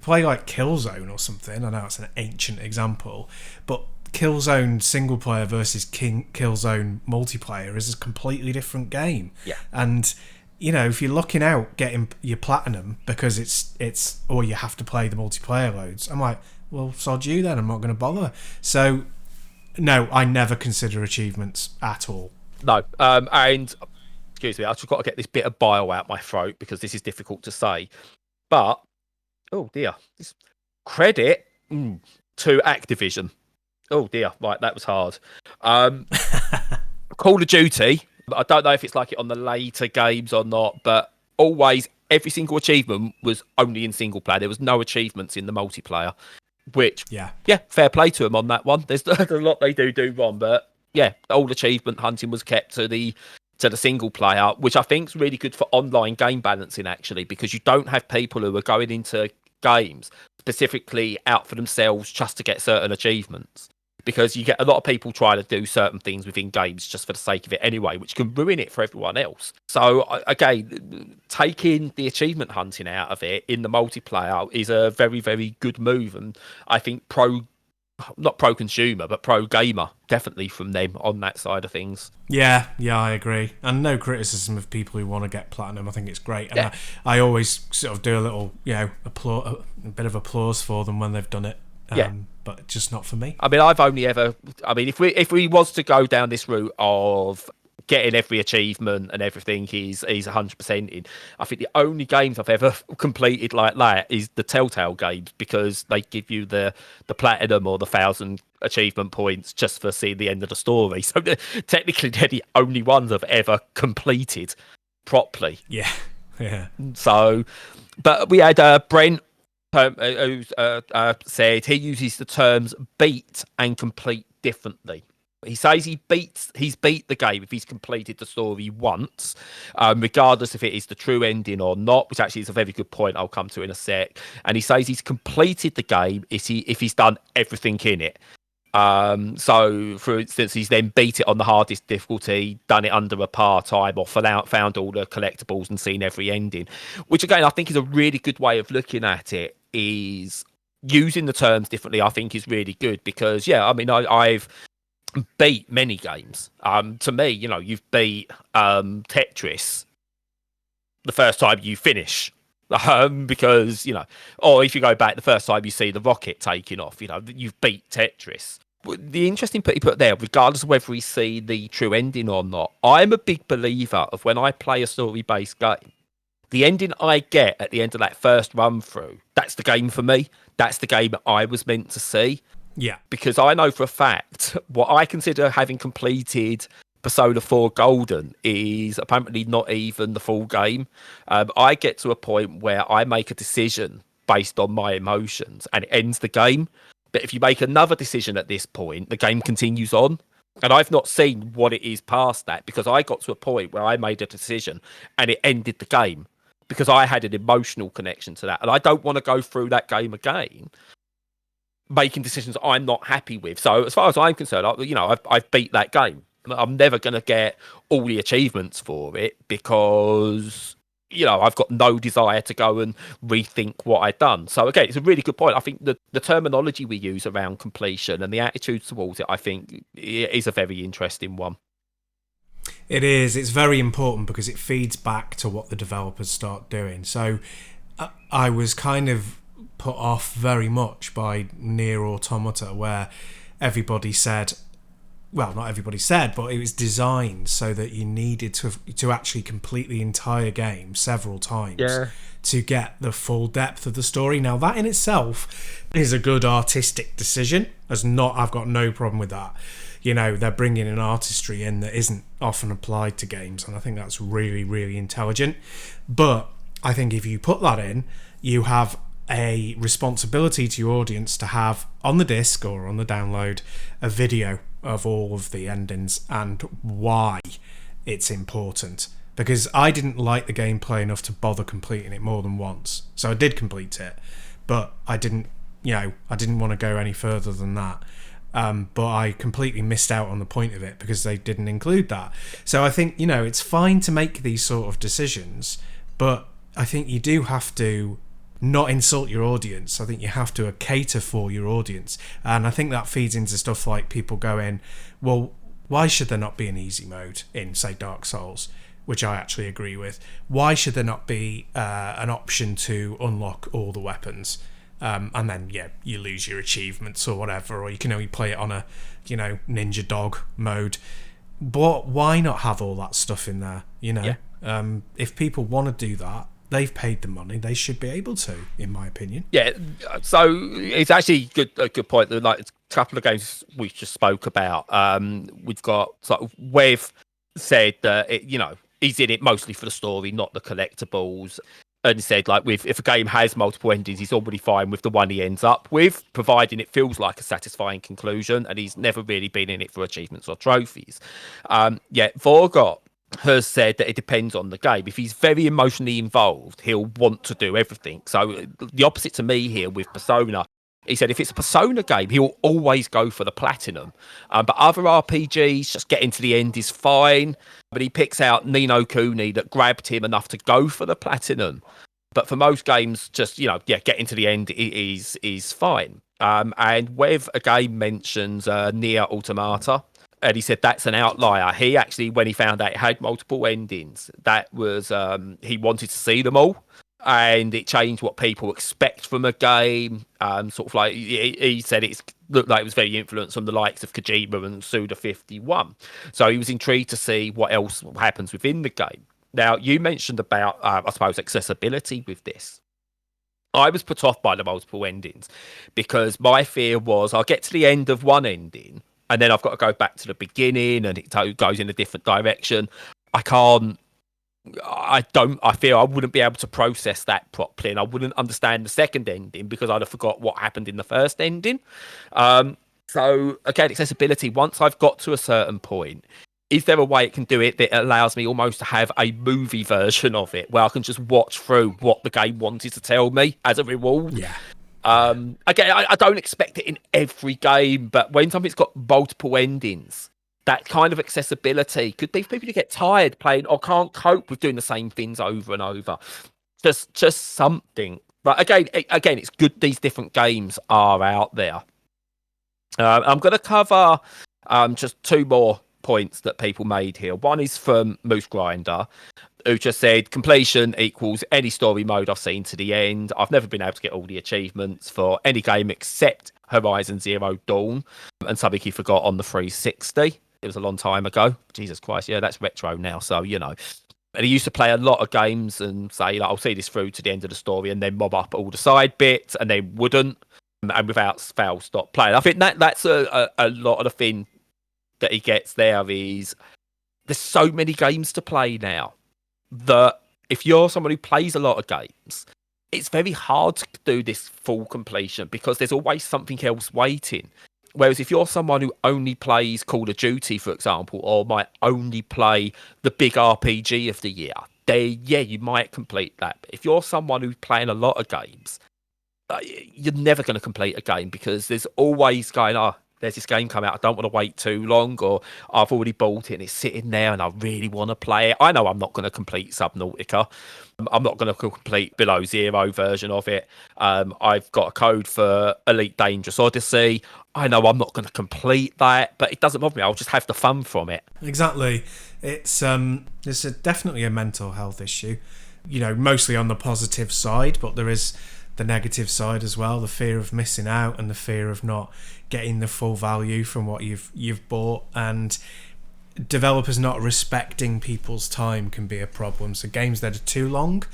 play like Killzone or something. I know it's an ancient example, but Killzone single player versus Killzone multiplayer is a completely different game. Yeah. And if you're looking out getting your platinum because or you have to play the multiplayer loads, I'm like, well, sod you then. I'm not going to bother. So, no, I never consider achievements at all. No. And excuse me, I've just got to get this bit of bile out my throat because this is difficult to say. But oh dear, this credit to Activision. Oh dear, right, that was hard. Call of Duty. I don't know if it's like it on the later games or not, but always every single achievement was only in single player. There was no achievements in the multiplayer, which yeah, fair play to them on that one. There's a lot they do wrong, but yeah, all achievement hunting was kept to the single player, which I think is really good for online game balancing actually, because you don't have people who are going into games specifically out for themselves just to get certain achievements. Because you get a lot of people trying to do certain things within games just for the sake of it anyway, which can ruin it for everyone else. So, again, taking the achievement hunting out of it in the multiplayer is a very, very good move. And I think not pro-consumer, but pro-gamer, definitely from them on that side of things. Yeah, I agree. And no criticism of people who want to get platinum. I think it's great. And I always sort of do a little, a bit of applause for them when they've done it. But just not for me. I mean, if we was to go down this route of getting every achievement and everything he's 100% in, I think the only games I've ever completed like that is the Telltale games, because they give you the platinum or the 1,000 achievement points just for seeing the end of the story. So technically they're the only ones I've ever completed properly. Yeah. So, but we had Brent who said he uses the terms beat and complete differently. He says he's beat the game if he's completed the story once, regardless if it is the true ending or not, which actually is a very good point I'll come to in a sec. And he says he's completed the game if he's done everything in it. So, for instance, he's then beat it on the hardest difficulty, done it under a part-time, or found all the collectibles and seen every ending, which again I think is a really good way of looking at it. Is using the terms differently, I think, is really good, because I've beat many games. To me, you've beat Tetris the first time you finish, because or if you go back the first time you see the rocket taking off, you've beat Tetris. The interesting bit he put there, regardless of whether we see the true ending or not, I'm a big believer of when I play a story-based game, the ending I get at the end of that first run through, that's the game for me. That's the game I was meant to see. Yeah. Because I know for a fact what I consider having completed Persona 4 Golden is apparently not even the full game. I get to a point where I make a decision based on my emotions and it ends the game. But if you make another decision at this point, the game continues on. And I've not seen what it is past that, because I got to a point where I made a decision and it ended the game, because I had an emotional connection to that. And I don't want to go through that game again, making decisions I'm not happy with. So as far as I'm concerned, I've beat that game. I'm never going to get all the achievements for it, because I've got no desire to go and rethink what I've done. So again, it's a really good point. I think the terminology we use around completion and the attitude towards it, I think, is a very interesting one. It is. It's very important because it feeds back to what the developers start doing. So I was kind of put off very much by Nier Automata, where everybody said, well, not everybody said, but it was designed so that you needed to actually complete the entire game several times to get the full depth of the story. Now, that in itself is a good artistic decision. I've got no problem with that. You know, they're bringing an artistry in that isn't often applied to games, and I think that's really, really intelligent. But I think if you put that in, you have a responsibility to your audience to have on the disc or on the download a video of all of the endings and why it's important. Because I didn't like the gameplay enough to bother completing it more than once. So I did complete it, but I didn't want to go any further than that. But I completely missed out on the point of it because they didn't include that. So I think, it's fine to make these sort of decisions, but I think you do have to not insult your audience. I think you have to cater for your audience. And I think that feeds into stuff like people going, well, why should there not be an easy mode in, say, Dark Souls? Which I actually agree with. Why should there not be an option to unlock all the weapons? And then, you lose your achievements or whatever, or you can only play it on a, ninja dog mode. But why not have all that stuff in there? If people want to do that, they've paid the money. They should be able to, in my opinion. Yeah, so it's actually a good point. Like a couple of games we just spoke about. We've got sort of Wev said that he's in it mostly for the story, not the collectibles. And said like if a game has multiple endings, he's already fine with the one he ends up with, providing it feels like a satisfying conclusion. And he's never really been in it for achievements or trophies. Vorgot has said that it depends on the game. If he's very emotionally involved, he'll want to do everything. So the opposite to me here with Persona. He said if it's a Persona game, he'll always go for the platinum. But other RPGs, just getting to the end is fine. But he picks out Ni no Kuni that grabbed him enough to go for the platinum. But for most games, just, getting to the end is fine. And Wev again mentions Nier Automata. And he said that's an outlier. He actually, when he found out it had multiple endings, that was, he wanted to see them all. And it changed what people expect from a game. Sort of like, he said it looked like it was very influenced from the likes of Kojima and Suda51. So he was intrigued to see what else happens within the game. Now, you mentioned about, I suppose, accessibility with this. I was put off by the multiple endings because my fear was I'll get to the end of one ending and then I've got to go back to the beginning and it goes in a different direction. I fear I wouldn't be able to process that properly and I wouldn't understand the second ending because I'd have forgot what happened in the first ending. So again, accessibility, once I've got to a certain point, is there a way it can do it that allows me almost to have a movie version of it where I can just watch through what the game wanted to tell me as a reward? Yeah. Again, I don't expect it in every game, but when something's got multiple endings, that kind of accessibility could be for people who get tired playing or can't cope with doing the same things over and over. Just something. But again, it's good these different games are out there. I'm going to cover just two more points that people made here. One is from Moose Grinder, who just said completion equals any story mode I've seen to the end. I've never been able to get all the achievements for any game except Horizon Zero Dawn and something he forgot on the 360. It was a long time ago. Jesus Christ, yeah, that's retro now, so And he used to play a lot of games and say, I'll see this through to the end of the story and then mob up all the side bits, and then wouldn't, and without fail stop playing. I think that's a lot of the thing that he gets there is there's so many games to play now that if you're someone who plays a lot of games, it's very hard to do this full completion because there's always something else waiting. Whereas if you're someone who only plays Call of Duty, for example, or might only play the big RPG of the year, then you might complete that. But if you're someone who's playing a lot of games, you're never going to complete a game because there's always going, there's this game coming out, I don't want to wait too long, or I've already bought it and it's sitting there and I really want to play it. I know I'm not going to complete Subnautica. I'm not going to complete Below Zero version of it. I've got a code for Elite Dangerous Odyssey. I know I'm not going to complete that, but it doesn't bother me. I'll just have the fun from it. Exactly. It's definitely a mental health issue, mostly on the positive side, but there is the negative side as well, the fear of missing out and the fear of not getting the full value from what you've bought, and developers not respecting people's time can be a problem. So games that are too long,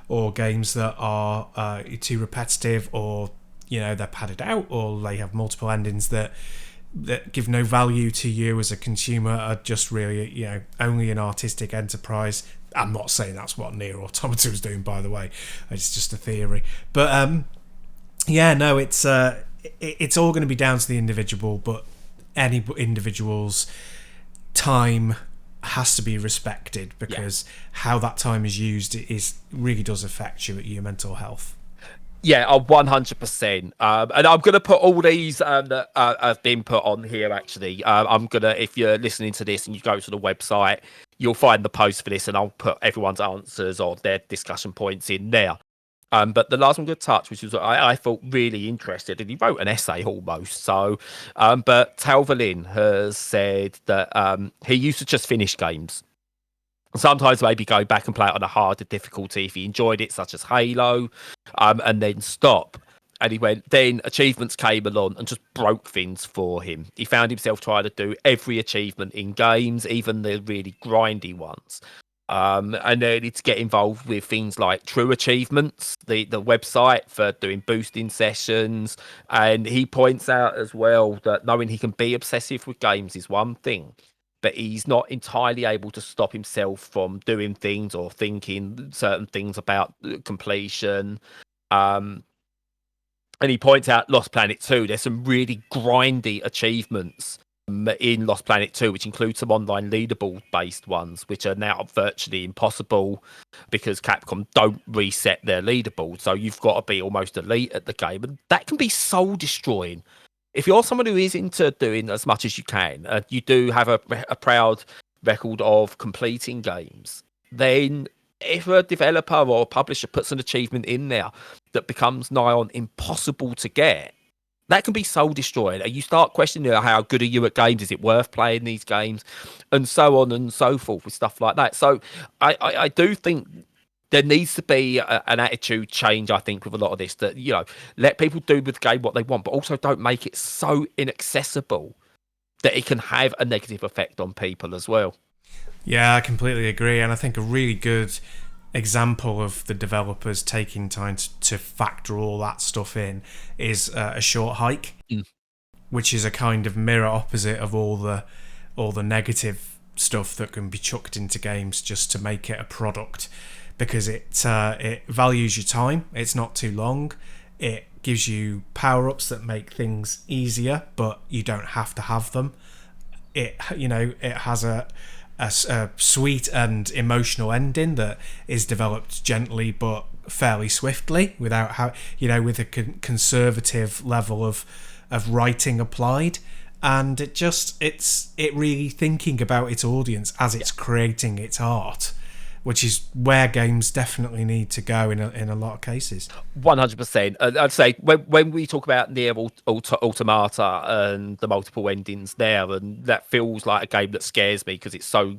or games that are too repetitive, or they're padded out, or they have multiple endings that give no value to you as a consumer, are just really only an artistic enterprise. I'm not saying that's what Nier Automata was doing, by the way. It's just a theory. But it's all going to be down to the individual, but any individual's time has to be respected, because how that time is used really does affect your mental health. Yeah, 100%. And I'm going to put all these that have been put on here, actually. I'm going to, if you're listening to this and you go to the website, you'll find the post for this, and I'll put everyone's answers or their discussion points in there. But the last one I'm going to touch, which was I thought really interested, and he wrote an essay almost. So, but Talvalin has said that he used to just finish games. Sometimes maybe go back and play it on a harder difficulty if he enjoyed it, such as Halo, and then stop. And he went, then achievements came along and just broke things for him. He found himself trying to do every achievement in games, even the really grindy ones. And then it's get involved with things like True Achievements, the website for doing boosting sessions. And he points out as well that knowing he can be obsessive with games is one thing, but he's not entirely able to stop himself from doing things or thinking certain things about completion. And he points out Lost Planet 2, there's some really grindy achievements in Lost Planet 2, which include some online leaderboard-based ones, which are now virtually impossible because Capcom don't reset their leaderboard. So you've got to be almost elite at the game. And that can be soul-destroying. If you're someone who is into doing as much as you can, you do have a proud record of completing games, then if a developer or a publisher puts an achievement in there that becomes nigh on impossible to get, that can be soul destroying. You start questioning how good are you at games? Is it worth playing these games? And so on and so forth with stuff like that. So I do think there needs to be an attitude change, I think, with a lot of this, that, let people do with the game what they want, but also don't make it so inaccessible that it can have a negative effect on people as well. Yeah, I completely agree. And I think a really good example of the developers taking time to factor all that stuff in is A Short Hike, which is a kind of mirror opposite of all the negative stuff that can be chucked into games just to make it a product, because it values your time. It's not too long. It gives you power-ups that make things easier, but you don't have to have them. It has a sweet and emotional ending that is developed gently but fairly swiftly, without with a conservative level of writing applied. And it's really thinking about its audience as it's creating its art, which is where games definitely need to go in a lot of cases. 100%. I'd say when we talk about Nier Automata and the multiple endings there, and that feels like a game that scares me because it's so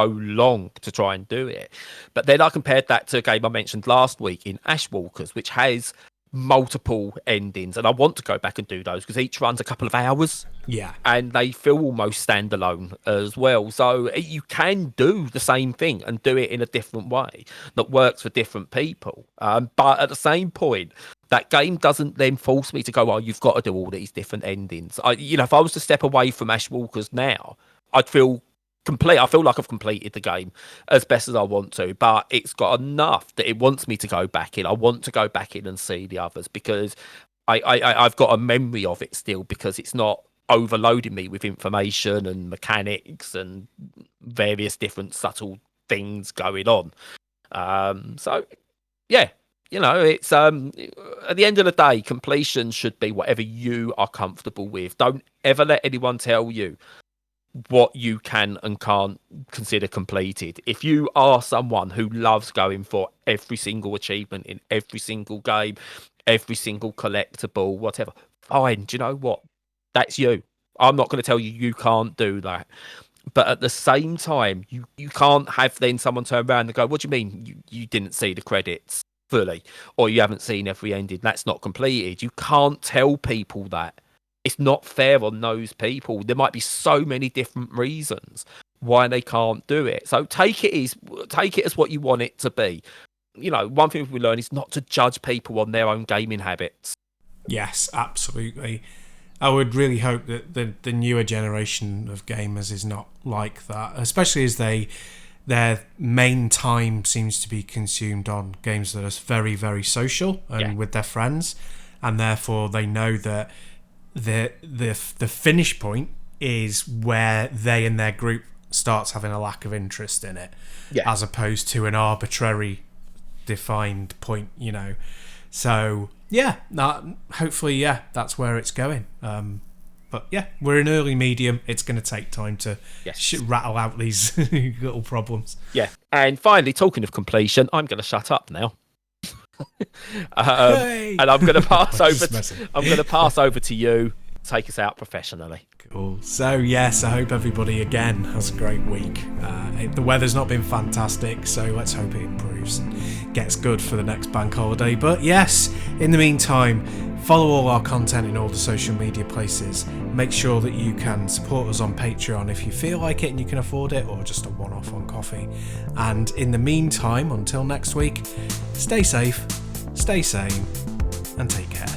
long to try and do it. But then I compared that to a game I mentioned last week in Ashwalkers, which has multiple endings, and I want to go back and do those because each runs a couple of hours. Yeah, and they feel almost standalone as well. So you can do the same thing and do it in a different way that works for different people. But at the same point, that game doesn't then force me to go, oh, you've got to do all these different endings. If I was to step away from Ashwalkers now, I'd feel complete. I feel like I've completed the game as best as I want to, but it's got enough that it wants me to go back in. I want to go back in and see the others because I've got a memory of it still, because it's not overloading me with information and mechanics and various different subtle things going on. So yeah, it's at the end of the day, completion should be whatever you are comfortable with. Don't ever let anyone tell you what you can and can't consider completed. If you are someone who loves going for every single achievement in every single game, every single collectible, whatever, fine. Do you know what? That's you. I'm not going to tell you you can't do that. But at the same time, you can't have then someone turn around and go, what do you mean you didn't see the credits? fully, or you haven't seen every ending that's not completed. You can't tell people that. It's not fair on those people. There might be so many different reasons why they can't do it. So take it as what you want it to be. You know, one thing we learn is not to judge people on their own gaming habits. Yes, absolutely. I would really hope that the newer generation of gamers is not like that, especially as their main time seems to be consumed on games that are very, very social and with their friends, and therefore they know that the finish point is where they and their group starts having a lack of interest in it, as opposed to an arbitrary defined point, you know. So hopefully that's where it's going. But yeah, we're in early medium. It's going to take time to rattle out these little problems. Yeah, and finally, talking of completion, I'm going to shut up now. And I'm going to pass over to you. Take us out professionally. Cool. So yes, I hope everybody again has a great week. The weather's not been fantastic, so let's hope it improves and gets good for the next bank holiday. But yes, in the meantime, follow all our content in all the social media places. Make sure that you can support us on Patreon if you feel like it and you can afford it, or just a one-off on coffee. And in the meantime, until next week, stay safe, stay sane, and take care.